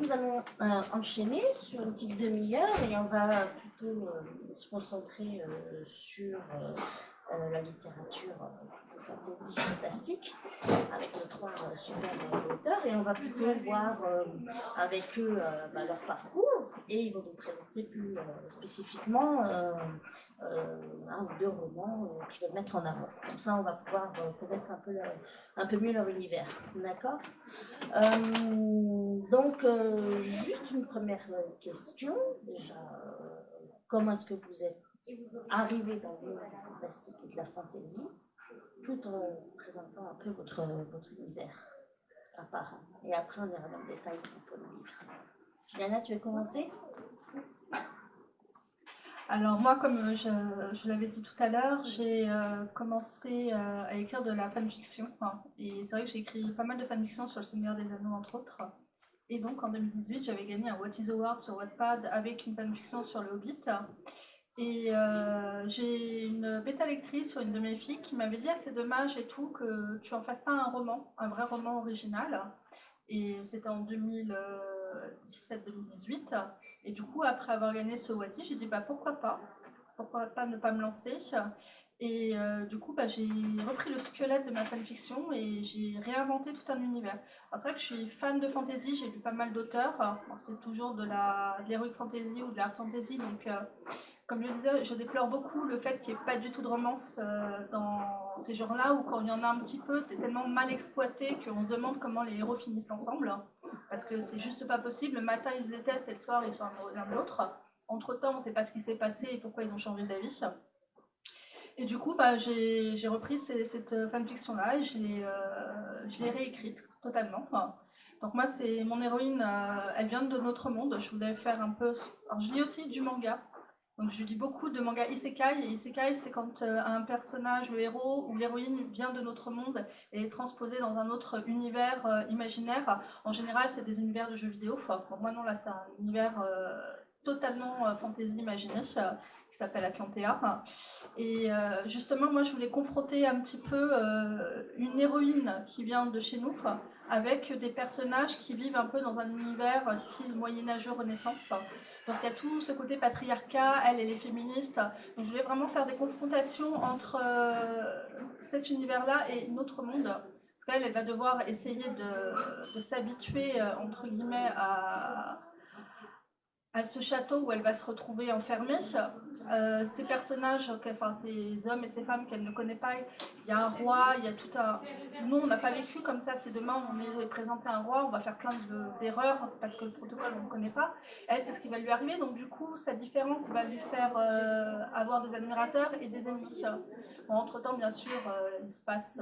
nous allons enchaîner sur une petite demi-heure et on va plutôt se concentrer sur la littérature de fantasy fantastique avec nos trois super auteurs, et on va plutôt voir avec eux leur parcours, et ils vont nous présenter plus spécifiquement un ou deux romans qu'ils veulent mettre en avant. Comme ça, on va pouvoir connaître un peu mieux leur univers. D'accord? Donc, juste une première question. Déjà, comment est-ce que vous êtes arrivé dans l'univers du fantastique et de la fantasy, tout en présentant un peu votre univers à part. Et après, on ira dans le détail pour le livre. Juliana, tu veux commencer? Alors moi, comme je l'avais dit tout à l'heure, j'ai commencé à écrire de la fanfiction. Et c'est vrai que j'ai écrit pas mal de fanfiction sur le Seigneur des Anneaux, entre autres. Et donc en 2018, j'avais gagné un What is Award sur Wattpad avec une fanfiction sur le Hobbit. Et j'ai une bêta lectrice sur une de mes filles qui m'avait dit « Ah, c'est dommage et tout que tu en fasses pas un roman, un vrai roman original ». Et c'était en 2017-2018. Et du coup, après avoir gagné ce Wati, j'ai dit bah, pourquoi pas ne pas me lancer. Et du coup, j'ai repris le squelette de ma fanfiction et j'ai réinventé tout un univers. C'est vrai que je suis fan de fantasy, j'ai lu pas mal d'auteurs. C'est toujours de l'heroic fantasy ou de l'art fantasy, donc comme je le disais, je déplore beaucoup le fait qu'il n'y ait pas du tout de romance dans ces genres-là, ou quand il y en a un petit peu, c'est tellement mal exploité qu'on se demande comment les héros finissent ensemble, parce que c'est juste pas possible. Le matin, ils se détestent et le soir, ils sont amoureux l'un de l'autre. Entre-temps, on ne sait pas ce qui s'est passé et pourquoi ils ont changé d'avis. Et du coup, j'ai repris cette fanfiction-là et je l'ai réécrite totalement. Donc moi, c'est mon héroïne, elle vient de notre monde. Je voulais faire un peu... Alors, je lis aussi du manga. Donc je lis beaucoup de mangas isekai, et isekai c'est quand un personnage, le héros ou l'héroïne vient de notre monde et est transposé dans un autre univers imaginaire. En général c'est des univers de jeux vidéo. Bon, moi non, là c'est un univers totalement fantasy imaginé qui s'appelle Atlantea. Et justement moi je voulais confronter un petit peu une héroïne qui vient de chez nous avec des personnages qui vivent un peu dans un univers style moyenâgeux, Renaissance. Donc il y a tout ce côté patriarcat, elle est féministe. Donc je voulais vraiment faire des confrontations entre cet univers-là et notre monde. Parce qu'elle, elle va devoir essayer de s'habituer, entre guillemets, à ce château où elle va se retrouver enfermée. Ces personnages, enfin ces hommes et ces femmes qu'elle ne connaît pas, il y a un roi, il y a tout un... Nous, on n'a pas vécu comme ça, c'est demain, on est présenté un roi, on va faire plein d'erreurs parce que le protocole, on ne connaît pas. Elle, c'est ce qui va lui arriver, donc du coup, sa différence va lui faire avoir des admirateurs et des ennemis. Bon, entre-temps, bien sûr, il se passe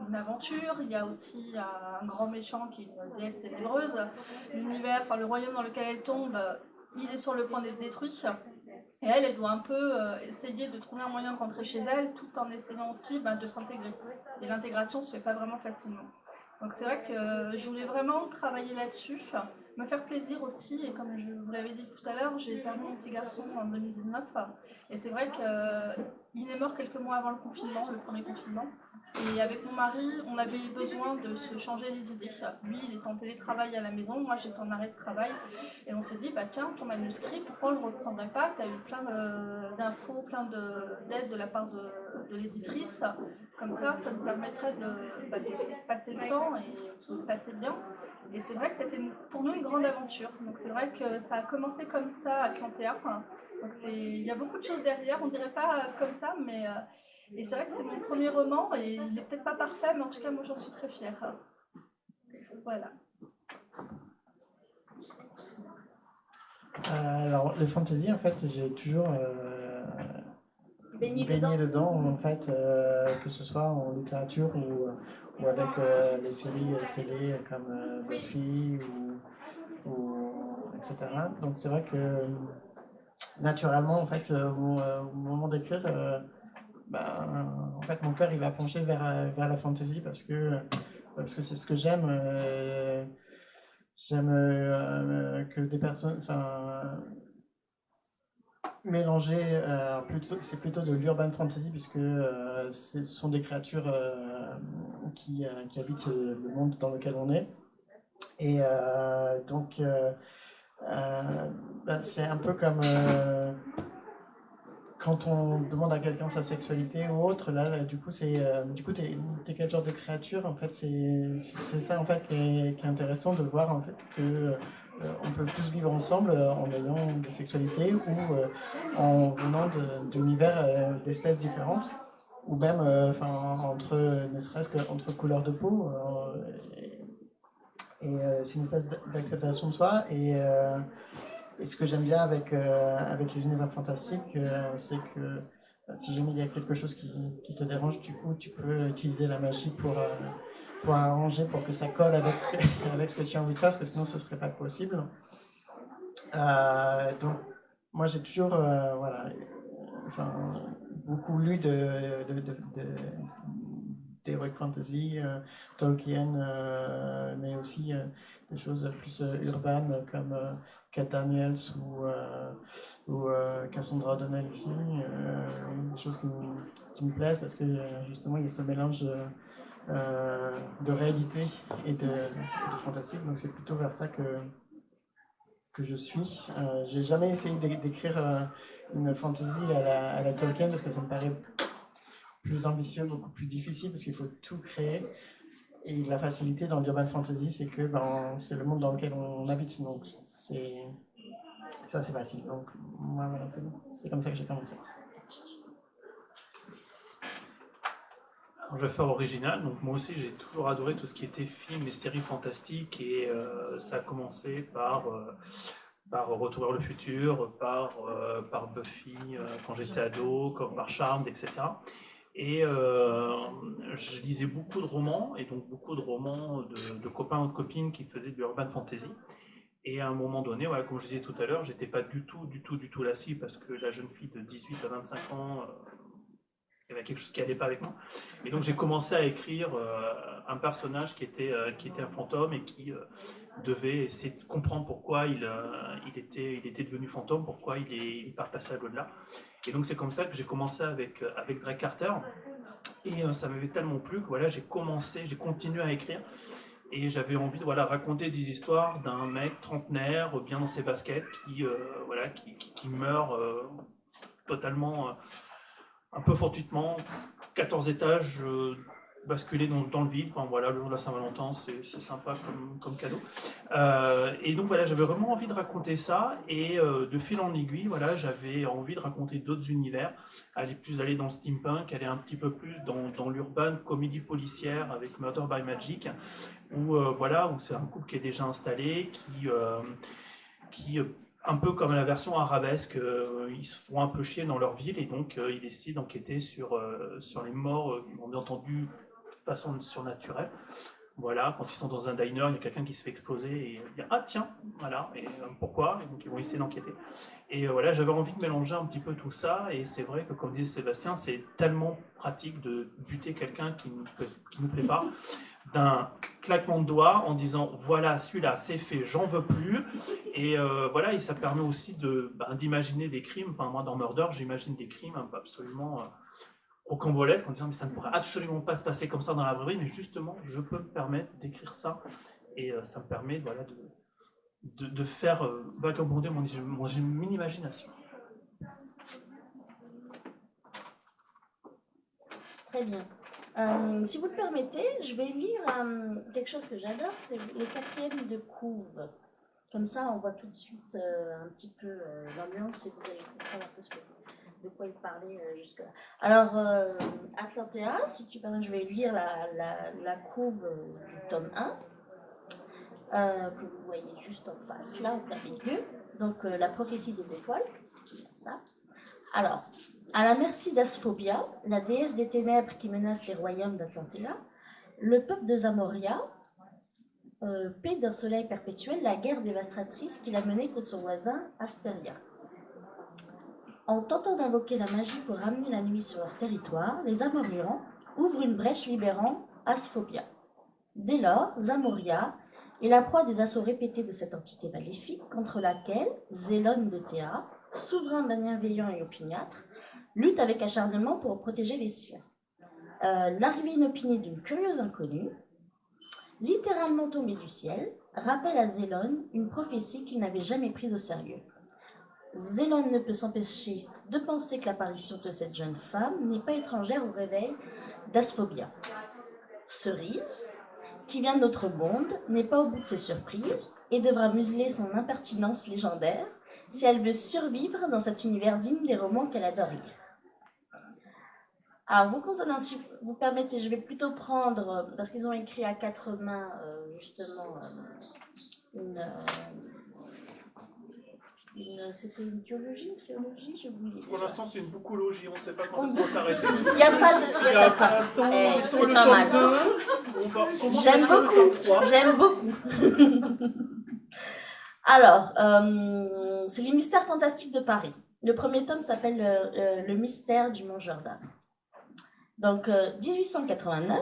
une aventure, il y a aussi un grand méchant qui est une déesse ténébreuse. L'univers, enfin le royaume dans lequel elle tombe, il est sur le point d'être détruit. Et elle doit un peu essayer de trouver un moyen de rentrer chez elle, tout en essayant aussi de s'intégrer. Et l'intégration ne se fait pas vraiment facilement. Donc c'est vrai que je voulais vraiment travailler là-dessus, me faire plaisir aussi, et comme je vous l'avais dit tout à l'heure, j'ai perdu mon petit garçon en 2019, et c'est vrai qu'il est mort quelques mois avant le confinement, le premier confinement. Et avec mon mari, on avait besoin de se changer les idées. Lui, il est en télétravail à la maison, moi j'étais en arrêt de travail. Et on s'est dit, tiens, ton manuscrit, pourquoi on ne le reprendrait pas? Tu as eu plein d'infos, plein d'aides de la part de l'éditrice. Comme ça nous permettrait de passer le temps et de passer bien. Et c'est vrai que c'était pour nous une grande aventure. Donc c'est vrai que ça a commencé comme ça à Atlantea. Donc il y a beaucoup de choses derrière, on dirait pas comme ça, mais... Et c'est vrai que c'est mon premier roman, et il n'est peut-être pas parfait, mais en tout cas, moi, j'en suis très fière. Voilà. Alors, les fantaisies, en fait, j'ai toujours baigné dedans, en fait, que ce soit en littérature ou avec les séries télé comme Buffy etc. Donc, c'est vrai que naturellement, en fait, au moment d'écrire, en fait, mon cœur il va pencher vers la fantasy parce que c'est ce que j'aime. J'aime que des personnes, mélanger. C'est plutôt de l'urban fantasy puisque ce sont des créatures qui habitent le monde dans lequel on est. Et donc, bah, c'est un peu comme quand on demande à quelqu'un sa sexualité ou autre, là, du coup, du coup, t'es quel genre de créature? En fait, c'est ça en fait qui est intéressant de voir en fait que on peut tous vivre ensemble en ayant des sexualités ou en venant d'univers, d'espèces différentes, ou même, enfin, entre, ne serait-ce qu'entre couleurs de peau. C'est une espèce d'acceptation de soi. Et ce que j'aime bien avec les univers fantastiques, c'est que si jamais il y a quelque chose qui te dérange, du coup, tu peux utiliser la magie pour arranger, pour que ça colle avec avec ce que tu as envie de faire, parce que sinon ce serait pas possible. Donc, moi j'ai toujours voilà, enfin, beaucoup lu d'Heroic Fantasy, Tolkien, mais aussi des choses plus urbaines comme Cat Daniels ou Cassandra O'Donnell ici, des choses qui me plaisent parce que justement il y a ce mélange de réalité et de fantastique, donc c'est plutôt vers ça que je suis. J'ai jamais essayé d'écrire une fantasy à la Tolkien parce que ça me paraît plus ambitieux, beaucoup plus difficile parce qu'il faut tout créer. Et la facilité dans l'urban fantasy, c'est que c'est le monde dans lequel on habite, donc c'est assez facile. Donc moi, voilà, c'est comme ça que j'ai commencé. Je vais faire original, donc moi aussi j'ai toujours adoré tout ce qui était films et séries fantastiques et ça a commencé par Retour vers le futur, par Buffy quand j'étais ado, comme par Charmed, etc. Et je lisais beaucoup de romans, et donc beaucoup de romans de copains ou de copines qui faisaient de l'urban fantasy. Et à un moment donné, voilà, comme je disais tout à l'heure, j'étais pas du tout la cible parce que la jeune fille de 18 à 25 ans, il y avait quelque chose qui allait pas avec moi. Et donc j'ai commencé à écrire un personnage qui était un fantôme et qui devait essayer de comprendre pourquoi il était devenu fantôme, pourquoi il part passer à l'au-delà. Et donc c'est comme ça que j'ai commencé avec Drake Carter. Et ça m'avait tellement plu que voilà, j'ai continué à écrire. Et j'avais envie de raconter des histoires d'un mec trentenaire, bien dans ses baskets, qui meurt totalement, un peu fortuitement, 14 étages, basculé dans le vide. Enfin, voilà, le jour de la Saint-Valentin, c'est sympa comme cadeau. Et donc voilà, j'avais vraiment envie de raconter ça, et de fil en aiguille, voilà, j'avais envie de raconter d'autres univers, aller dans le steampunk, aller un petit peu plus dans l'urban comédie policière avec Murder by Magic, où c'est un couple qui est déjà installé, qui un peu comme la version arabesque, ils se font un peu chier dans leur ville, et donc ils décident d'enquêter sur les morts, bien entendu, de façon surnaturelle. Voilà, quand ils sont dans un diner, il y a quelqu'un qui se fait exploser et il dit ah tiens, voilà, et pourquoi? Et donc ils vont essayer d'enquêter. Et voilà, j'avais envie de mélanger un petit peu tout ça, et c'est vrai que comme disait Sébastien, c'est tellement pratique de buter quelqu'un qui nous plaît pas, d'un claquement de doigts en disant voilà, celui-là c'est fait, j'en veux plus. Et voilà, et ça permet aussi d'imaginer des crimes. Enfin, moi dans Murder, j'imagine des crimes absolument rocambolesque en disant mais ça ne pourrait absolument pas se passer comme ça dans la vraie vie, mais justement je peux me permettre d'écrire ça, et ça me permet de faire vagabonder mon imagination. Très bien. Si vous le permettez, je vais lire quelque chose que j'adore, c'est le 4e de couve. Comme ça, on voit tout de suite un petit peu l'ambiance et vous allez comprendre un peu de quoi il parlait jusque-là. Alors, Atlantea, si tu permets, je vais lire la couve du tome 1, que vous voyez juste en face, là, en plein milieu. Donc, la prophétie des étoiles, ça. Alors, à la merci d'Asphobia, la déesse des ténèbres qui menace les royaumes d'Atlantea, le peuple de Zamoria paie d'un soleil perpétuel la guerre dévastatrice qu'il a menée contre son voisin Asteria. En tentant d'invoquer la magie pour ramener la nuit sur leur territoire, les Amorians ouvrent une brèche libérant Asphobia. Dès lors, Zamoria est la proie des assauts répétés de cette entité maléfique contre laquelle Zélon de Théa, souverain bienveillant et opiniâtre, lutte avec acharnement pour protéger les siens. L'arrivée inopinée d'une curieuse inconnue, littéralement tombée du ciel, rappelle à Zélone une prophétie qu'il n'avait jamais prise au sérieux. Zélone ne peut s'empêcher de penser que l'apparition de cette jeune femme n'est pas étrangère au réveil d'Asphobia. Cerise, qui vient de notre monde, n'est pas au bout de ses surprises et devra museler son impertinence légendaire si elle veut survivre dans cet univers digne des romans qu'elle adore lire. Alors, vous concernant, si vous permettez, je vais plutôt prendre, parce qu'ils ont écrit à 4 mains, justement, c'était une théologie, une trilogie, j'ai oublié. Pour l'instant, c'est une boucologie, on ne sait pas quand est-ce qu'on va s'arrêter. Il n'y a pas de Pour l'instant, on est sur c'est le pas tome mal. 2. On va commencer J'aime par le tome 3. beaucoup, j'aime beaucoup. Alors, c'est les mystères fantastiques de Paris. Le premier tome s'appelle Le mystère du Mont Jourdain. Donc, 1889,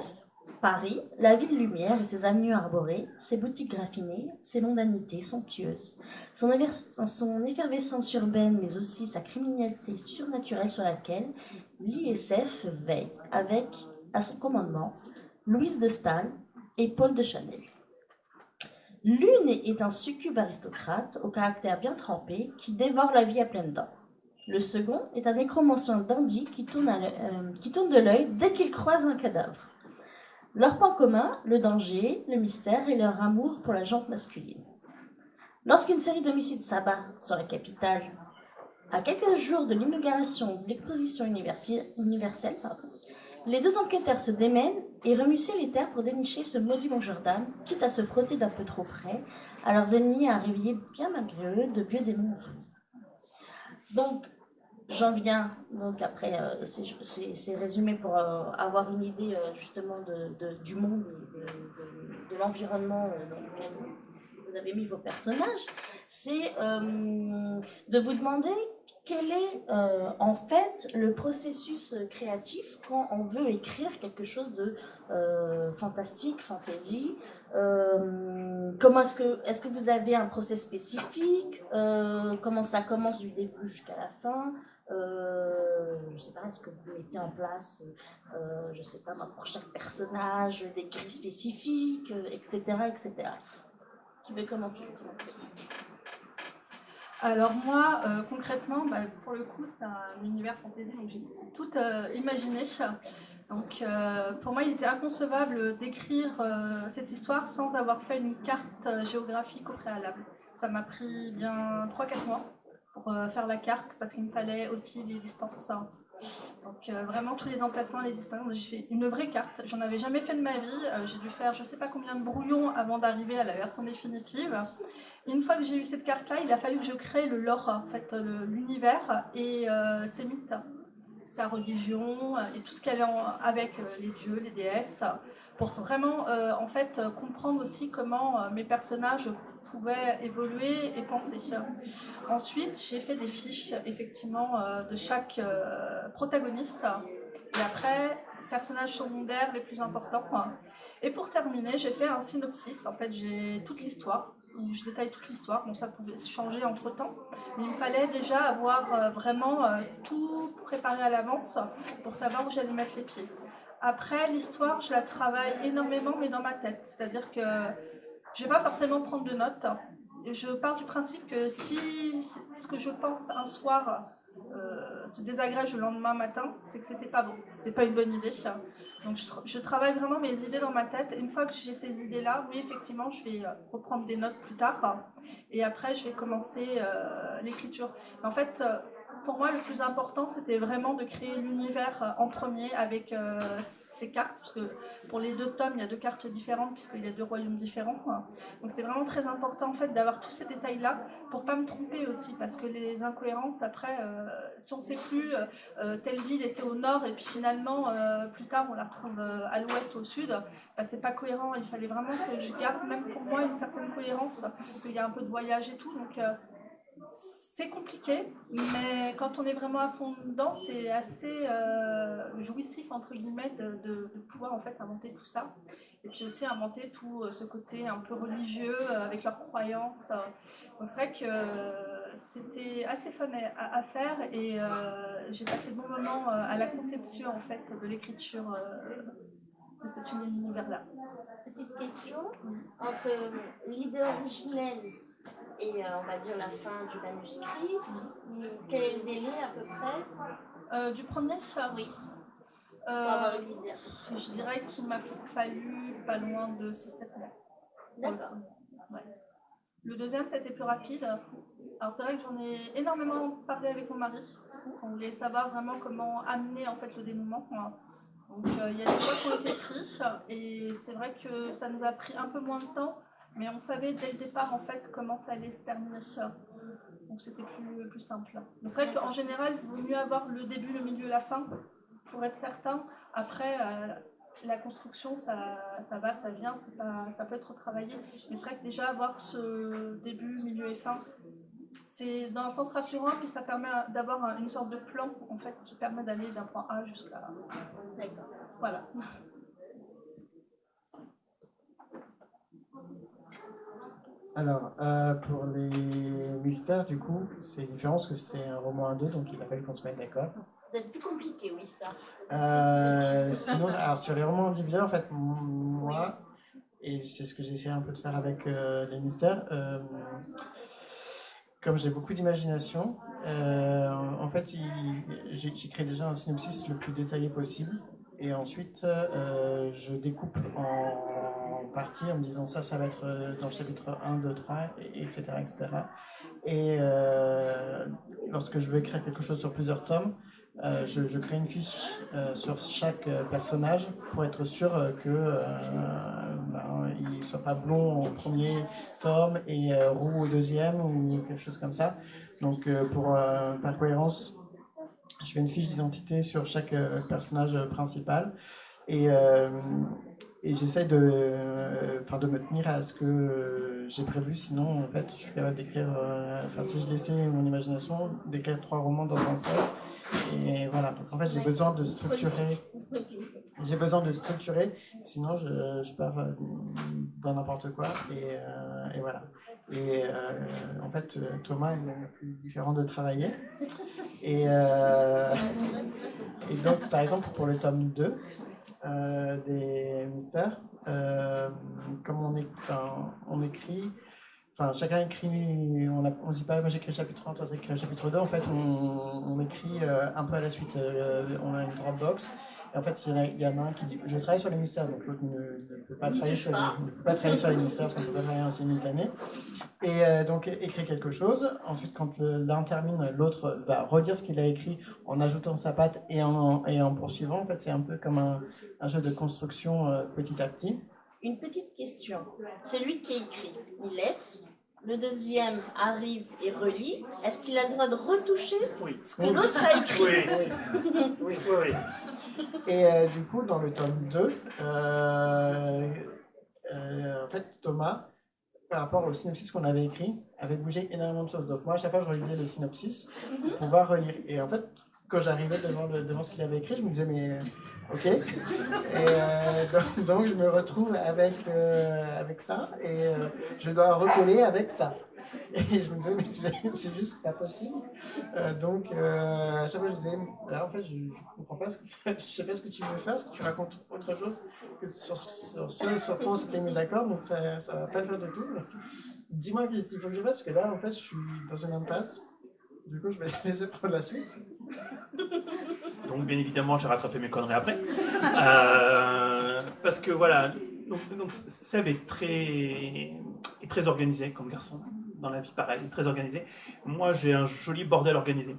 Paris, la ville lumière et ses avenues arborées, ses boutiques graffinées, ses mondanités somptueuses, son effervescence urbaine, mais aussi sa criminalité surnaturelle sur laquelle l'ISF veille, avec, à son commandement, Louise de Staël et Paul de Chanel. L'une est un succube aristocrate au caractère bien trempé qui dévore la vie à pleines dents. Le second est un nécromancien dandy qui tourne de l'œil dès qu'il croise un cadavre. Leur point commun, le danger, le mystère et leur amour pour la jante masculine. Lorsqu'une série d'homicides s'abat sur la capitale, à quelques jours de l'inauguration de l'exposition universelle, les deux enquêteurs se démènent et remuent les terres pour dénicher ce maudit Mont Jourdain, quitte à se frotter d'un peu trop près à leurs ennemis à réveiller bien malgré eux de vieux démons. Donc, j'en viens, donc après, c'est résumé pour avoir une idée justement du monde et de l'environnement dans lequel vous avez mis vos personnages. C'est de vous demander quel est en fait le processus créatif quand on veut écrire quelque chose de fantastique, fantasy. Comment est-ce que vous avez un process spécifique, comment ça commence du début jusqu'à la fin, je ne sais pas, est-ce que vous mettez en place, je ne sais pas, pour chaque personnage, des grilles spécifiques, etc., etc. Qui veut commencer? Alors moi, concrètement, pour le coup, c'est un univers fantasy, donc j'ai tout imaginé. Donc pour moi, il était inconcevable d'écrire cette histoire sans avoir fait une carte géographique au préalable. Ça m'a pris bien 3-4 mois pour faire la carte, parce qu'il me fallait aussi des distances. Donc vraiment tous les emplacements, les distances, j'ai fait une vraie carte. J'en avais jamais fait de ma vie. J'ai dû faire je sais pas combien de brouillons avant d'arriver à la version définitive. Une fois que j'ai eu cette carte-là, il a fallu que je crée le lore, en fait, l'univers et ses mythes, sa religion et tout ce qu'elle est avec les dieux, les déesses, pour vraiment en fait comprendre aussi comment mes personnages pouvaient évoluer et penser. Ensuite, j'ai fait des fiches effectivement de chaque protagoniste et après personnages secondaires les plus importants. Et pour terminer, j'ai fait un synopsis. En fait, j'ai toute l'histoire, où je détaille toute l'histoire. Bon, ça pouvait changer entre temps, mais il me fallait déjà avoir vraiment tout préparé à l'avance pour savoir où j'allais mettre les pieds. Après, l'histoire, je la travaille énormément, mais dans ma tête. C'est-à-dire que je ne vais pas forcément prendre de notes. Je pars du principe que si ce que je pense un soir se désagrège le lendemain matin, c'est que c'était pas bon, c'était pas une bonne idée. Donc je travaille vraiment mes idées dans ma tête. Et une fois que j'ai ces idées-là, oui, effectivement, je vais reprendre des notes plus tard. Et après, je vais commencer l'écriture. En fait, pour moi, le plus important, c'était vraiment de créer l'univers en premier avec ces cartes, parce que pour les 2 tomes, il y a 2 cartes différentes, puisqu'il y a 2 royaumes différents. Donc c'était vraiment très important en fait, d'avoir tous ces détails-là, pour ne pas me tromper aussi, parce que les incohérences, après, si on ne sait plus, telle ville était au nord, et puis finalement, plus tard, on la retrouve à l'ouest ou au sud, c'est pas cohérent. Il fallait vraiment que je garde, même pour moi, une certaine cohérence, parce qu'il y a un peu de voyage et tout, donc c'est compliqué, mais quand on est vraiment à fond dedans, c'est assez jouissif entre guillemets de pouvoir en fait inventer tout ça. Et puis aussi inventer tout ce côté un peu religieux avec leurs croyances. Donc c'est vrai que c'était assez fun à faire et j'ai passé de bons moments à la conception en fait de l'écriture de cet univers-là. Petite question, entre l'idée originelle et on va dire la fin du manuscrit, quel est le délai à peu près? Du premier chat, Oui, euh, pour avoir une idée. je dirais qu'il m'a fallu pas loin de 6-7 mois. D'accord. Ouais. Le deuxième, ça a été plus rapide. Alors c'est vrai que j'en ai énormément parlé avec mon mari. On voulait savoir vraiment comment amener en fait le dénouement. Donc il y a des choix qui ont été pris et c'est vrai que ça nous a pris un peu moins de temps, mais on savait dès le départ en fait comment ça allait se terminer. Donc c'était plus simple. Mais c'est vrai qu'en général, il vaut mieux avoir le début, le milieu, la fin pour être certain. Après, la construction, ça va, ça vient, ça peut être retravaillé. Mais c'est vrai que déjà avoir ce début, milieu et fin, c'est dans un sens rassurant, puis ça permet d'avoir une sorte de plan en fait qui permet d'aller d'un point A jusqu'à. D'accord. Voilà. Alors, pour les mystères, du coup, c'est différent parce que c'est un roman à deux, donc il a fallu qu'on se mette d'accord. Ça va être plus compliqué, oui, ça. C'est Sinon, alors sur les romans individuels, en fait, moi, et c'est ce que j'essaie un peu de faire avec les mystères, comme j'ai beaucoup d'imagination, en fait, j'ai créé déjà un synopsis le plus détaillé possible. Et ensuite, je découpe en parties en me disant ça va être dans le chapitre 1, 2, 3, etc. etc. Et lorsque je veux écrire quelque chose sur plusieurs tomes, je crée une fiche sur chaque personnage pour être sûr qu'il ne soit pas blond au premier tome et roux au deuxième ou quelque chose comme ça. Donc par cohérence, je fais une fiche d'identité sur chaque personnage principal et j'essaie de me tenir à ce que j'ai prévu, sinon en fait je suis capable d'écrire, si je laissais mon imagination, d'écrire 3 romans dans un seul. Et voilà, donc en fait j'ai besoin de structurer, sinon je pars dans n'importe quoi et voilà. Et en fait Thomas il est plus différent de travailler et donc par exemple pour le tome 2 des mystères, comme on écrit, chacun écrit, on dit pas moi j'écris le chapitre 1, toi t'écris le chapitre 2, en fait on écrit un peu à la suite, on a une Dropbox, et en fait il y en a un qui dit je travaille sur les mystères, donc l'autre ne peut pas travailler sur les mystères parce qu'on ne peut pas travailler en simultané, et donc écrit quelque chose, ensuite quand l'un termine, l'autre va redire ce qu'il a écrit en ajoutant sa patte et en poursuivant, en fait c'est un peu comme un jeu de construction petit à petit. Une petite question. Celui qui écrit, il laisse. Le deuxième arrive et relit. Est-ce qu'il a le droit de retoucher ce que l'autre a écrit? Oui. Et du coup, dans le tome 2, en fait, Thomas, par rapport au synopsis qu'on avait écrit, avait bougé énormément de choses. Donc moi, à chaque fois, je relisais le synopsis pour pouvoir relire. Et en fait, quand j'arrivais devant ce qu'il avait écrit, je me disais, mais ok. Et donc, je me retrouve avec ça et je dois recoller avec ça. Et je me disais, mais c'est juste pas possible. Donc, à chaque fois, je disais, là, en fait, je comprends pas, je sais pas ce que tu veux faire, est-ce que tu racontes autre chose que sur quoi on s'était mis d'accord, donc ça va pas le faire du tout. Dis-moi qu'est-ce qu'il faut que je fasse, parce que là, en fait, je suis dans une impasse. Du coup, je vais laisser prendre la suite. Donc, bien évidemment, j'ai rattrapé mes conneries après. Parce que voilà, donc Seb est très organisé comme garçon. Dans la vie, pareil, très organisé. Moi, j'ai un joli bordel organisé.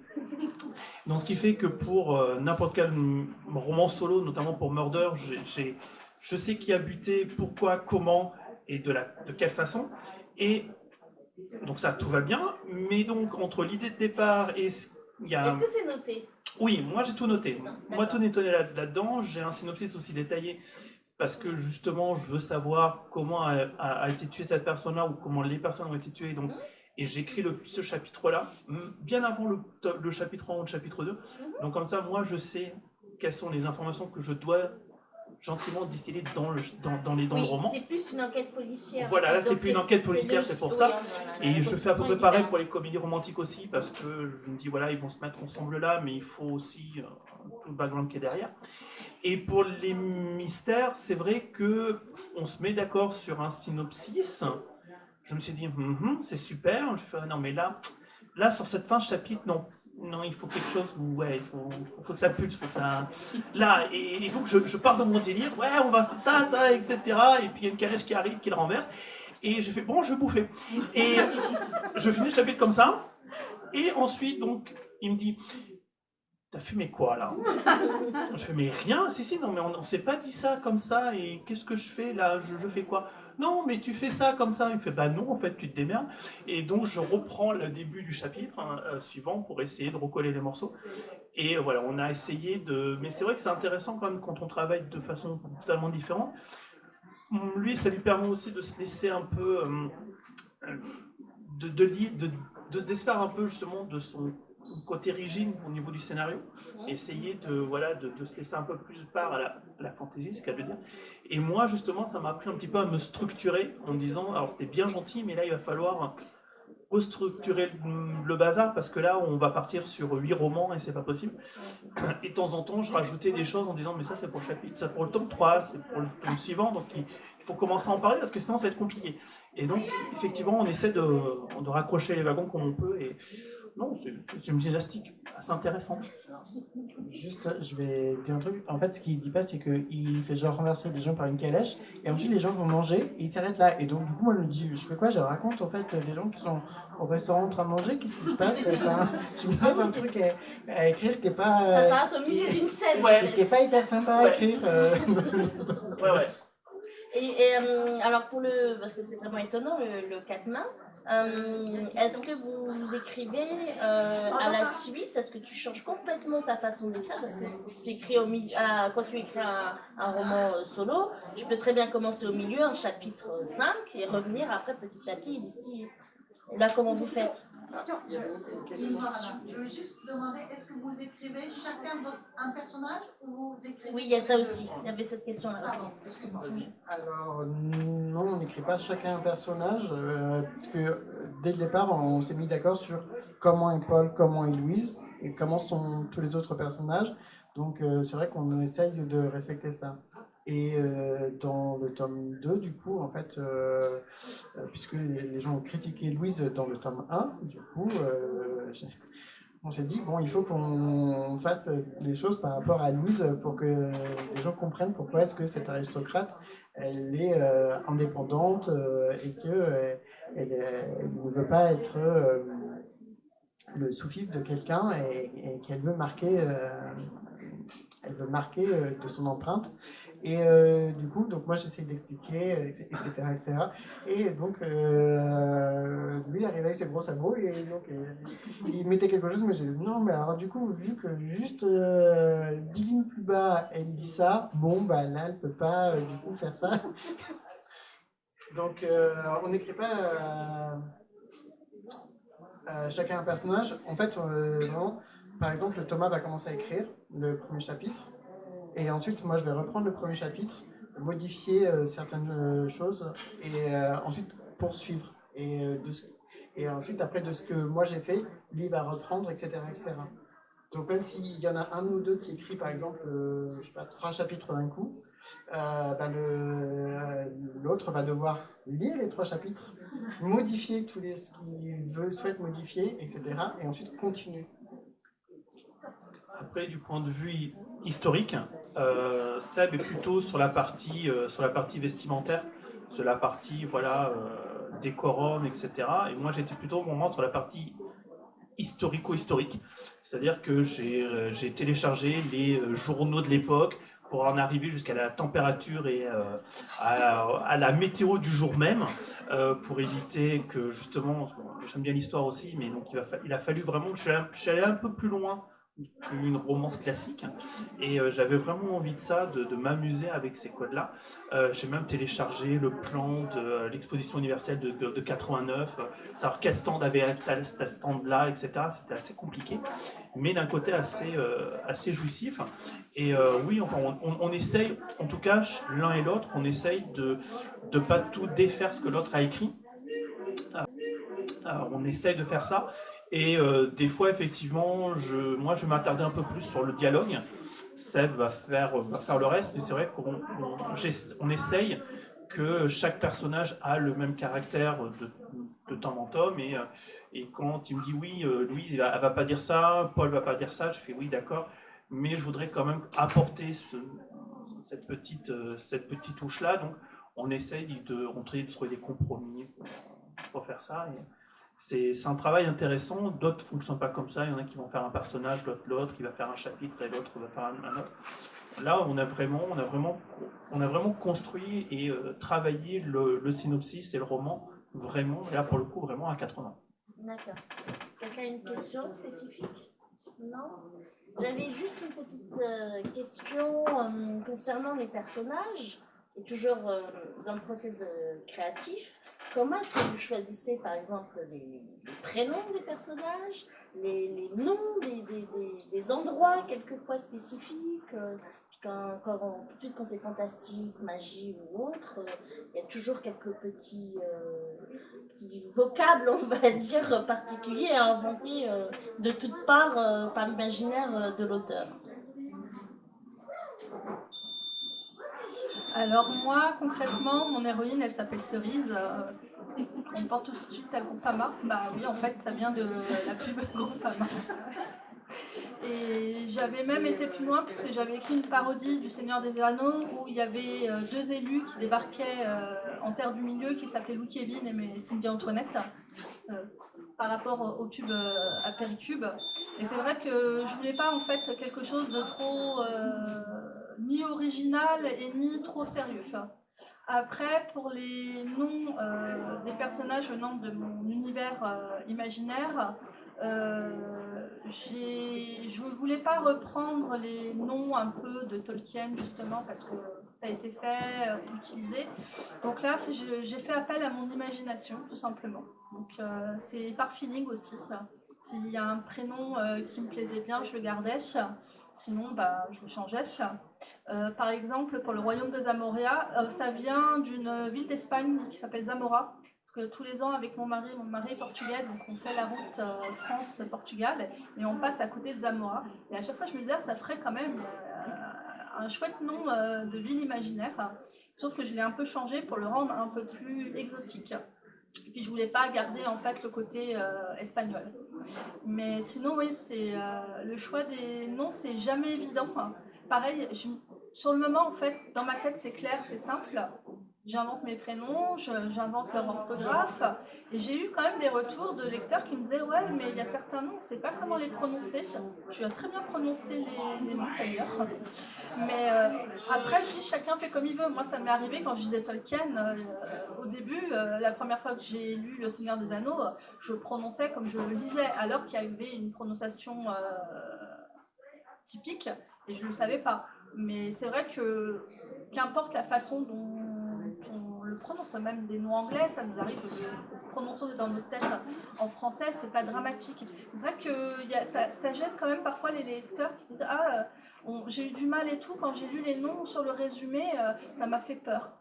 Donc, ce qui fait que pour n'importe quel roman solo, notamment pour Murder, je sais qui a buté, pourquoi, comment et de quelle façon. Et donc ça, tout va bien. Mais donc, entre l'idée de départ et... Est-ce que c'est noté? Oui, moi j'ai tout noté. Moi, tout nettoyé là-dedans. J'ai un synopsis aussi détaillé. Parce que justement, je veux savoir comment a été tuée cette personne-là ou comment les personnes ont été tuées. Donc, et j'écris ce chapitre-là, bien avant le chapitre 1 ou le chapitre 2. Donc comme ça, moi, je sais quelles sont les informations que je gentiment distillé dans le Oui, roman. c'est plus une enquête policière. Voilà, là, aussi, c'est donc plus une enquête policière, c'est pour ça. voilà, Et la je fais à peu construction près est pareil différente. pour les comédies romantiques aussi, parce que je me dis, voilà, ils vont se mettre ensemble là, mais il faut aussi tout le background qui est derrière. Et pour les mystères, c'est vrai que on se met d'accord sur un synopsis. Je me suis dit, c'est super. Je fais, non, mais là, sur cette fin de chapitre, non. Non, il faut quelque chose où, ouais, il faut que ça pulse, faut que ça... Là, et donc je pars de mon délire, ouais, on va faire ça, etc. Et puis il y a une calèche qui arrive, qui le renverse. Et j'ai fait, bon, je vais bouffer. Et je finis le chapitre comme ça. Et ensuite, donc, il me dit, t'as fumé quoi, là? Je fais, mais rien, si, non, mais on s'est pas dit ça comme ça, et qu'est-ce que je fais, là? Je fais quoi? Non, mais tu fais ça comme ça. Il me fait, bah non, en fait, tu te démerdes. Et donc, je reprends le début du chapitre suivant pour essayer de recoller les morceaux. Et voilà, on a essayé de... Mais c'est vrai que c'est intéressant quand même quand on travaille de façon totalement différente. Lui, ça lui permet aussi de se laisser un peu... de se défaire un peu justement de son côté rigide au niveau du scénario, essayer de se laisser un peu plus part à la fantaisie, c'est ce qu'elle veut dire. Et moi, justement, ça m'a appris un petit peu à me structurer en me disant, alors c'était bien gentil, mais là, il va falloir restructurer le bazar, parce que là, on va partir sur 8 romans et c'est pas possible. Et de temps en temps, je rajoutais des choses en disant, mais ça, c'est pour le chapitre, ça pour le tome 3, c'est pour le tome suivant, donc il faut commencer à en parler, parce que sinon, ça va être compliqué. Et donc, effectivement, on essaie de raccrocher les wagons comme on peut, et non, c'est une gymnastique assez intéressante. Juste, je vais dire un truc. En fait, ce qu'il dit pas, c'est qu'il fait genre renverser les gens par une calèche, et ensuite les gens vont manger, et il s'arrête là. Et donc, du coup, moi, je me dis, je fais quoi? Je raconte, en fait, les gens qui sont au restaurant en train de manger, qu'est-ce qui se passe? Enfin, je me passe un truc à écrire qui est pas... Ça s'arrête au milieu d'une scène. Ouais. qui est pas hyper sympa à écrire. Ouais. Et alors parce que c'est vraiment étonnant le quatre mains, est-ce que vous écrivez à la suite? Est-ce que tu changes complètement ta façon d'écrire? Parce que tu écris quand tu écris un roman solo, tu peux très bien commencer au milieu, un chapitre 5, et revenir après petit à petit et distiller. Et là, comment vous faites? Je veux juste demander, est-ce que vous écrivez chacun un personnage ou vous écrivez... Oui, il y a ça aussi. Il y avait cette question-là aussi. Alors, non, on n'écrit pas chacun un personnage, parce que dès le départ, on s'est mis d'accord sur comment est Paul, comment est Louise, et comment sont tous les autres personnages. Donc, c'est vrai qu'on essaye de respecter ça. Et dans le tome 2, du coup, en fait, puisque les gens ont critiqué Louise dans le tome 1, du coup, on s'est dit, bon, il faut qu'on fasse les choses par rapport à Louise pour que les gens comprennent pourquoi est-ce que cette aristocrate, elle est indépendante et qu'elle elle ne veut pas être le sous-fifre de quelqu'un et qu'elle veut marquer, de son empreinte. Et du coup, donc moi j'essaie d'expliquer, etc., etc. Et donc lui il arrivait avec ses gros sabots et donc il mettait quelque chose, mais j'ai dit non, mais alors du coup, vu que juste 10 lignes plus bas elle dit ça, bon bah là elle peut pas du coup faire ça. Donc on n'écrit pas chacun un personnage. En fait, vraiment, par exemple, Thomas va commencer à écrire le premier chapitre. Et ensuite, moi, je vais reprendre le premier chapitre, modifier certaines choses et ensuite poursuivre. Et ensuite, après, de ce que moi j'ai fait, lui va reprendre, etc., etc. Donc, même s'il y en a un ou deux qui écrit, par exemple, je sais pas, 3 chapitres d'un coup, l'autre va devoir lire les 3 chapitres, modifier ce qu'il souhaite modifier, etc. Et ensuite continuer. Après, du point de vue historique, Seb est plutôt sur la partie vestimentaire, sur la partie décorum, etc. Et moi, j'étais plutôt au moment sur la partie historico-historique, c'est-à-dire que j'ai téléchargé les journaux de l'époque pour en arriver jusqu'à la température et à la météo du jour même, pour éviter que justement, j'aime bien l'histoire aussi, mais donc il a fallu vraiment que je suis allé un peu plus loin qu'une romance classique. Et j'avais vraiment envie de ça, de m'amuser avec ces codes-là. J'ai même téléchargé le plan de l'exposition universelle de 89, savoir quel stand avait ce stand-là, etc. C'était assez compliqué, mais d'un côté assez jouissif. Et oui, enfin, on essaye, en tout cas, l'un et l'autre, on essaye de ne pas tout défaire ce que l'autre a écrit. On essaye de faire ça. Et des fois, effectivement, moi, je vais m'attarder un peu plus sur le dialogue. Seb va faire le reste, mais c'est vrai qu'on essaye que chaque personnage a le même caractère de temps en temps. Et quand il me dit oui, Louise, elle va pas dire ça, Paul va pas dire ça, je fais oui, d'accord. Mais je voudrais quand même apporter cette petite touche-là. Donc, on essaye de trouver des compromis pour faire ça. C'est un travail intéressant, d'autres ne fonctionnent pas comme ça, il y en a qui vont faire un personnage, l'autre qui va faire un chapitre et l'autre va faire un autre. Là, on a vraiment construit et travaillé le synopsis et le roman, vraiment, et là pour le coup, vraiment à 80. D'accord. Quelqu'un a une question spécifique? Non? J'avais juste une petite question concernant les personnages, et toujours dans le processus créatif. Comment est-ce que vous choisissez, par exemple, les prénoms des personnages, les noms des endroits quelquefois spécifiques quand c'est fantastique, magie ou autre, il y a toujours quelques petits vocables, on va dire, particuliers à inventer de toutes parts par l'imaginaire de l'auteur. Alors moi, concrètement, mon héroïne, elle s'appelle Cerise. On pense tout de suite à Groupama. Bah oui, en fait, ça vient de la pub Groupama. Et j'avais même été plus loin puisque j'avais écrit une parodie du Seigneur des Anneaux où il y avait deux élus qui débarquaient en Terre du Milieu qui s'appelaient Louis Kevin et Cindy Antoinette. Par rapport au pub à Péricube. Et c'est vrai que je voulais pas en fait quelque chose de trop ni original et ni trop sérieux. Après, pour les noms des personnages venant de mon univers imaginaire, je ne voulais pas reprendre les noms un peu de Tolkien justement parce que ça a été fait, utilisé. Donc là, j'ai fait appel à mon imagination tout simplement. Donc c'est par feeling aussi. S'il y a un prénom qui me plaisait bien, je le gardais. Sinon, bah, je le changeais. Par exemple, pour le royaume de Zamoria, ça vient d'une ville d'Espagne qui s'appelle Zamora. Parce que tous les ans, avec mon mari est portugais, donc on fait la route France-Portugal et on passe à côté de Zamora. Et à chaque fois, je me disais, ça ferait quand même un chouette nom de ville imaginaire. Sauf que je l'ai un peu changé pour le rendre un peu plus exotique. Et puis je voulais pas garder en fait le côté espagnol. Mais sinon oui, c'est le choix des noms, c'est jamais évident. Pareil, sur le moment en fait, dans ma tête c'est clair, c'est simple. J'invente mes prénoms, j'invente leur orthographe. Et j'ai eu quand même des retours de lecteurs qui me disaient ouais, mais il y a certains noms, on ne sait pas comment les prononcer. Je vais très bien prononcer les noms d'ailleurs. Mais après, je dis chacun fait comme il veut. Moi, ça m'est arrivé quand je disais Tolkien au début, la première fois que j'ai lu Le Seigneur des Anneaux, je prononçais comme je le lisais, alors qu'il y avait une prononciation typique et je ne le savais pas. Mais c'est vrai que qu'importe la façon dont on le prononce, même des noms anglais, ça nous arrive de le prononcer dans notre tête en français, c'est pas dramatique. C'est vrai que ça gêne quand même parfois les lecteurs qui disent ah, j'ai eu du mal et tout, quand j'ai lu les noms sur le résumé, ça m'a fait peur.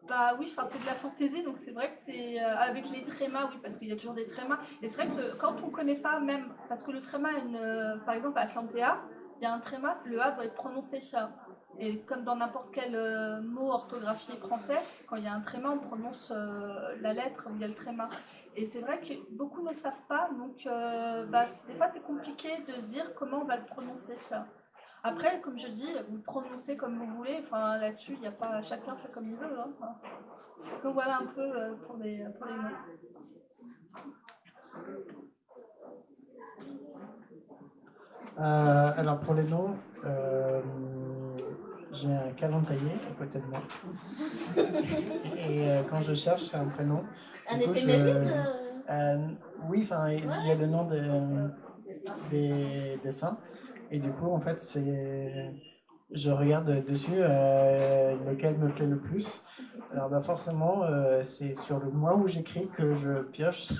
Bah oui, c'est de la fantaisie, donc c'est vrai que c'est avec les trémas, oui, parce qu'il y a toujours des trémas. Et c'est vrai que quand on ne connaît pas même, parce que le tréma, par exemple à Atlantea, il y a un tréma, le A doit être prononcé chat. Et comme dans n'importe quel mot orthographié français, quand il y a un tréma, on prononce la lettre où il y a le tréma. Et c'est vrai que beaucoup ne savent pas, donc des fois c'est compliqué de dire comment on va le prononcer. Après, comme je dis, vous prononcez comme vous voulez, là-dessus, il n'y a pas, chacun fait comme il veut. Donc voilà un peu pour les noms. Alors pour les noms, j'ai un calendrier à côté de moi. Et quand je cherche un prénom, un éphéméride oui, il y a le nom des saints. Et du coup, en fait, je regarde dessus lequel me plaît le plus. Alors, bah, forcément, c'est sur le mois où j'écris que je pioche.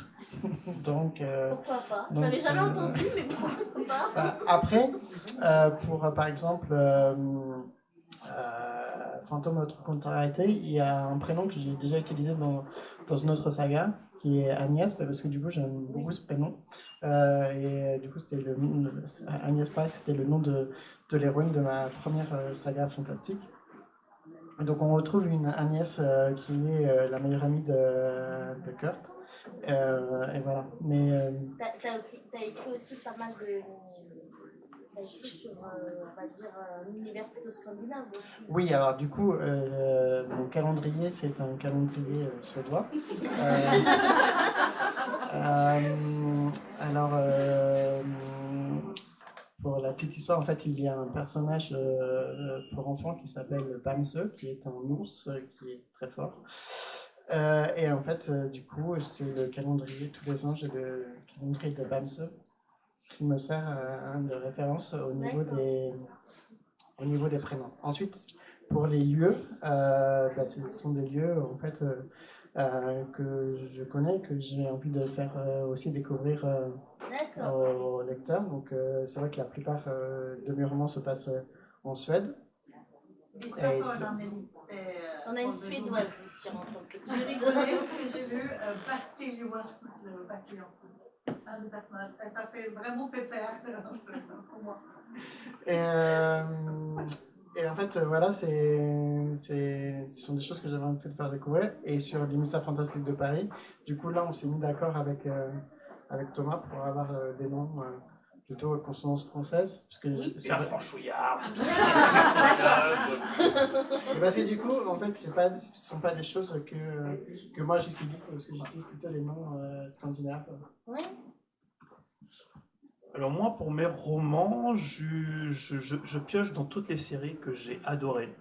Donc, Pourquoi pas? donc, J'en ai jamais entendu, mais pourquoi pas? après, pour par exemple Fantôme autre contrariété, il y a un prénom que j'ai déjà utilisé dans une autre saga qui est Agnès, parce que du coup j'aime beaucoup ce prénom. Et du coup, Agnès Price, c'était le nom de l'héroïne de ma première saga fantastique. Et donc on retrouve une Agnès qui est la meilleure amie de Kurt. Et voilà. Mais T'as écrit aussi pas mal de. T'as écrit sur, on va dire, un univers plutôt scandinave aussi. oui, alors du coup, mon calendrier, c'est un calendrier suédois. Alors, pour la petite histoire, en fait, il y a un personnage pour enfants qui s'appelle Bamse, qui est un ours qui est très fort. Et en fait, du coup, c'est le calendrier, tous les ans, j'ai le calendrier de Bamse qui me sert de référence au niveau des prénoms. Ensuite, pour les lieux, ce sont des lieux en fait que je connais, que j'ai envie de faire aussi découvrir aux lecteurs. Donc, c'est vrai que la plupart de mes romans se passent en Suède. Et ça, on a une suédoise ici en tant que. J'ai rigolé parce que j'ai lu Bactélios, un des personnages. Et ça fait vraiment pépère pour moi. Et en fait, voilà, ce sont des choses que j'avais envie de faire découvrir. Et sur les mystères fantastiques de Paris, du coup, là, on s'est mis d'accord avec Thomas pour avoir des noms plutôt à consonance française. Parce que C'est un franchouillard. Et parce que du coup, en fait, ce ne sont pas des choses que moi j'utilise, parce que j'utilise plutôt les noms scandinaves. Oui. Alors moi, pour mes romans, je pioche dans toutes les séries que j'ai adorées.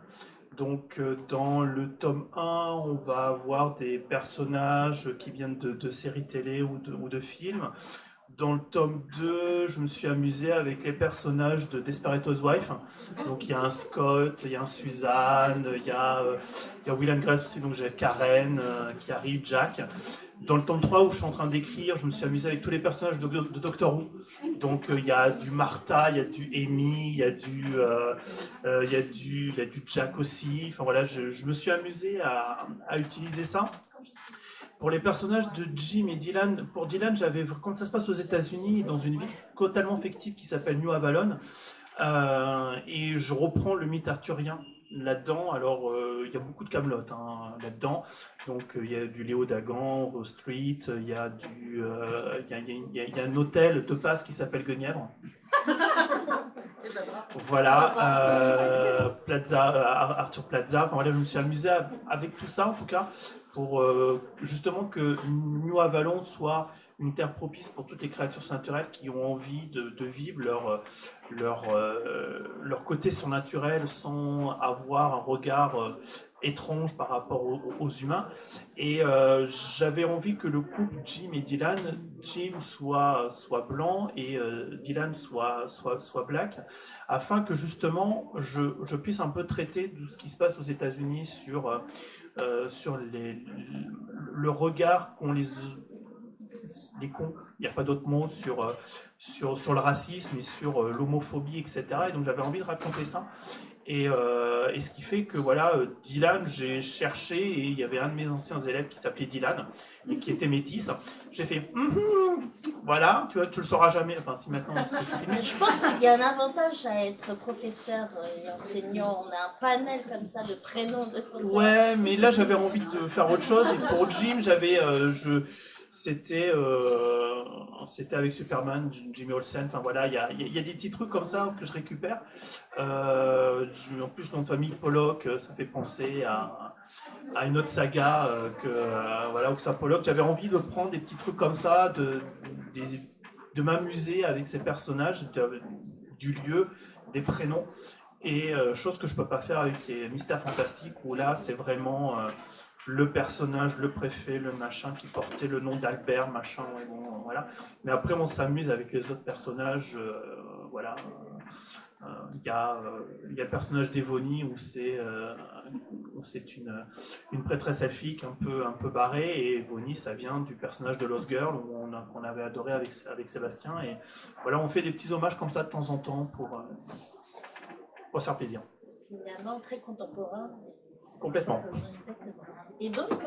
Donc dans le tome 1, on va avoir des personnages qui viennent de séries télé ou de films. Dans le tome 2, je me suis amusé avec les personnages de Desperate Housewives. Donc il y a un Scott, il y a un Suzanne, il y a Will and Grace aussi, donc j'ai Karen qui arrive, Jack. Dans le tome 3 où je suis en train d'écrire, je me suis amusé avec tous les personnages de Doctor Who. Donc il y a du Martha, il y a du Amy, il y a du Jack aussi. Enfin voilà, je me suis amusé à utiliser ça. Pour les personnages de Jim et Dylan, pour Dylan, quand ça se passe aux États-Unis, dans une ville totalement fictive qui s'appelle New Avalon, et je reprends le mythe arthurien là-dedans. Alors, il y a beaucoup de Camelot là-dedans. Donc, il y a du Léo Dagan, Rose Street, il y a un hôtel de passe qui s'appelle Guenièvre. Voilà, Arthur Plaza. Enfin, voilà, je me suis amusé avec tout ça, en tout cas, pour justement que New Avalon soit une terre propice pour toutes les créatures surnaturelles qui ont envie de vivre leur côté surnaturel sans avoir un regard étrange par rapport aux humains. Et j'avais envie que le couple Jim et Dylan, Jim soit blanc et Dylan soit black, afin que justement je puisse un peu traiter de ce qui se passe aux États-Unis sur le regard qu'ont les cons, il n'y a pas d'autre mot, sur le racisme et sur l'homophobie, etc. Et donc j'avais envie de raconter ça. Et ce qui fait que voilà, Dylan, j'ai cherché et il y avait un de mes anciens élèves qui s'appelait Dylan et qui était métis. J'ai fait voilà, tu le sauras jamais. Enfin, si maintenant. Parce que je pense qu'il y a un avantage à être professeur et enseignant. On a un panel comme ça de prénoms de. Ouais, mais là j'avais envie de faire autre chose. Et pour Jim, c'était avec Superman, Jimmy Olsen, enfin voilà, il y a des petits trucs comme ça que je récupère. En plus, nom de famille Pollock, ça fait penser à une autre saga voilà, Oxa Pollock. J'avais envie de prendre des petits trucs comme ça, de m'amuser avec ces personnages, du lieu, des prénoms. Et chose que je peux pas faire avec les mystères fantastiques, où là c'est vraiment le personnage, le préfet, le machin qui portait le nom d'Albert, machin, ouais, bon, voilà. Mais après on s'amuse avec les autres personnages, voilà. Il y a le personnage d'Evony où c'est une prêtresse elfique un peu barrée, et Evony, ça vient du personnage de Lost Girl qu'on avait adoré avec Sébastien. Et voilà, on fait des petits hommages comme ça de temps en temps pour se faire plaisir. Finalement, très contemporain. Complètement. Exactement. Et donc,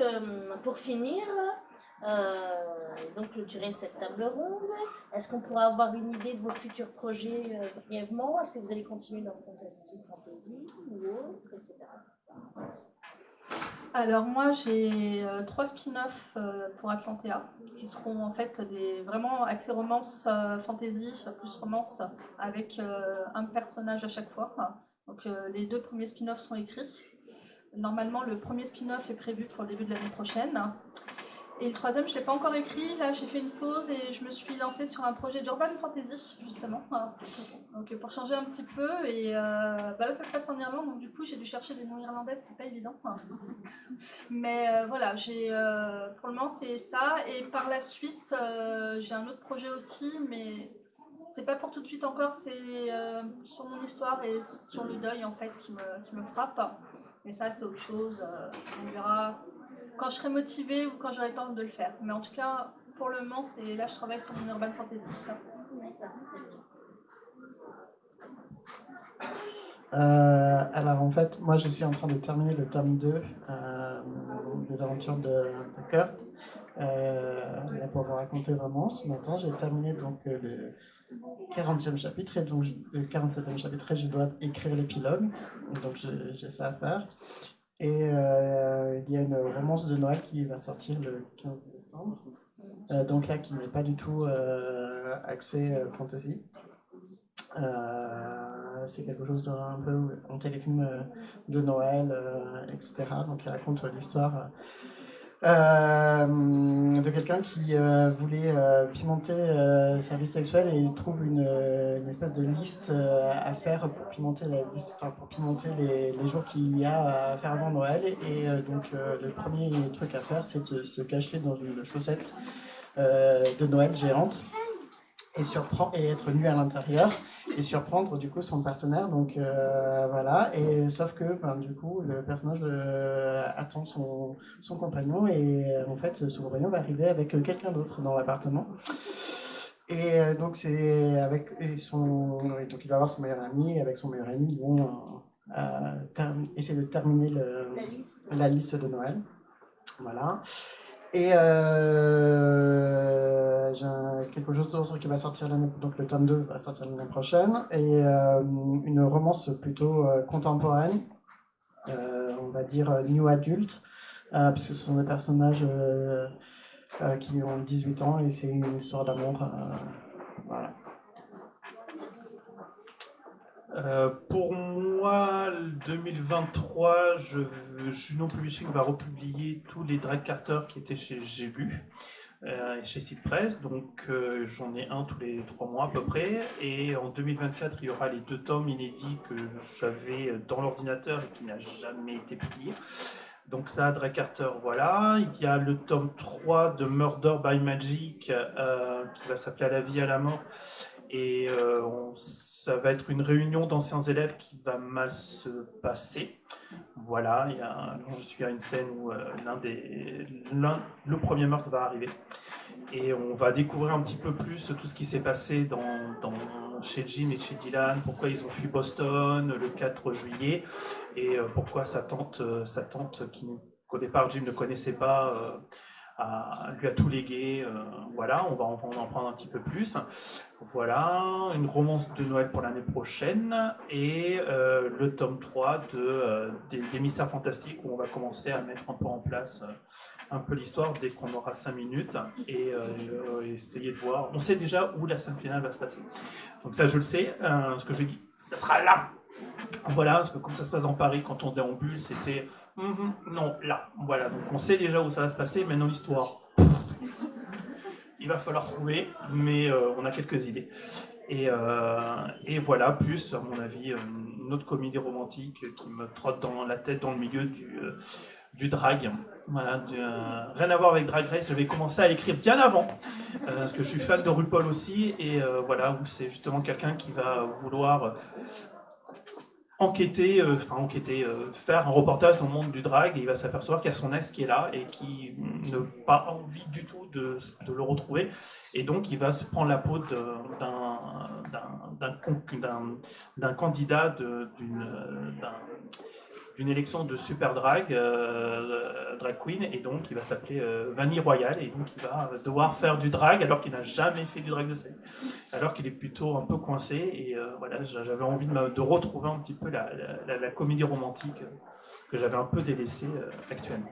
pour finir, donc clôturer cette table ronde, est-ce qu'on pourra avoir une idée de vos futurs projets brièvement? Est-ce que vous allez continuer dans le fantastique, fantasy ou autre, etc. Alors moi j'ai 3 spin-offs pour Atlantea qui seront en fait vraiment axés romance fantasy plus romance avec un personnage à chaque fois. Donc les 2 premiers spin-offs sont écrits. Normalement le premier spin-off est prévu pour le début de l'année prochaine. Et le 3e, je ne l'ai pas encore écrit. Là, j'ai fait une pause et je me suis lancée sur un projet d'urban fantasy, justement. Donc, pour changer un petit peu. Et là, ça se passe en Irlande. Donc, du coup, j'ai dû chercher des noms irlandais. C'était pas évident. Mais voilà, pour le moment, c'est ça. Et par la suite, j'ai un autre projet aussi. Mais c'est pas pour tout de suite encore. C'est sur mon histoire et sur le deuil, en fait, qui me frappe. Mais ça, c'est autre chose. On verra quand je serai motivée ou quand j'aurai le temps de le faire. Mais en tout cas, pour le moment, là, je travaille sur mon urban fantasy. Alors en fait, moi je suis en train de terminer le tome 2 des aventures de Kurt. Là, pour vous raconter vraiment, ce matin j'ai terminé donc le 40e chapitre et donc le 47e chapitre et je dois écrire l'épilogue. Donc j'ai ça à faire. Et il y a une romance de Noël qui va sortir le 15 décembre. Donc là, qui n'est pas du tout axé fantasy. C'est quelque chose d'un peu un téléfilm de Noël, etc. Donc il raconte l'histoire de quelqu'un qui voulait pimenter sa vie sexuelle et il trouve une espèce de liste à faire pour pimenter les jours qu'il y a à faire avant Noël. Et donc le premier truc à faire, c'est de se cacher dans une chaussette de Noël géante et être nu à l'intérieur et surprendre du coup son partenaire. Donc voilà, et sauf que du coup le personnage attend son compagnon et en fait son compagnon va arriver avec quelqu'un d'autre dans l'appartement. Et donc c'est donc il va avoir son meilleur ami et avec son meilleur ami ils vont essayer de terminer la liste de Noël. Voilà. Et j'ai quelque chose d'autre qui va sortir donc le tome 2 va sortir l'année prochaine, et une romance plutôt contemporaine, on va dire new adult, puisque ce sont des personnages qui ont 18 ans et c'est une histoire d'amour. Voilà. Pour moi, 2023, Juno Publishing va republier tous les Drake Carter qui étaient chez J'ai Lu, chez Site Press. Donc j'en ai un tous les 3 mois à peu près. Et en 2024, il y aura les 2 tomes inédits que j'avais dans l'ordinateur et qui n'a jamais été publié. Donc ça, Drake Carter, voilà. Il y a le tome 3 de Murder by Magic qui va s'appeler À la vie, à la mort. Et ça va être une réunion d'anciens élèves qui va mal se passer. Voilà, je suis à une scène où le premier meurtre va arriver. Et on va découvrir un petit peu plus tout ce qui s'est passé chez Jim et chez Dylan, pourquoi ils ont fui Boston le 4 juillet, et pourquoi sa tante qu'au départ Jim ne connaissait pas, lui a tout légué. Voilà, on va en prendre un petit peu plus. Voilà, une romance de Noël pour l'année prochaine et le tome 3 des Mystères Fantastiques où on va commencer à mettre un peu en place un peu l'histoire dès qu'on aura 5 minutes et essayer de voir. On sait déjà où la scène finale va se passer. Donc ça, je le sais. Ce que je dis, ça sera là. Voilà, parce que comme ça se passe dans Paris quand on déambule, c'était non, là. Voilà, donc on sait déjà où ça va se passer. Maintenant, l'histoire, il va falloir trouver, mais on a quelques idées. Et voilà, plus, à mon avis, une autre comédie romantique qui me trotte dans la tête dans le milieu du drag. Voilà, rien à voir avec Drag Race, j'avais commencé à l'écrire bien avant, parce que je suis fan de RuPaul aussi, et voilà, où c'est justement quelqu'un qui va vouloir faire un reportage dans le monde du drag, et il va s'apercevoir qu'il y a son ex qui est là et qui n'a pas envie du tout de le retrouver, et donc il va se prendre la peau d'un candidat d'une élection de super drag queen, et donc il va s'appeler Vanille Royale, et donc il va devoir faire du drag alors qu'il n'a jamais fait du drag de sa vie, alors qu'il est plutôt un peu coincé, et voilà, j'avais envie de retrouver un petit peu la comédie romantique que j'avais un peu délaissée actuellement.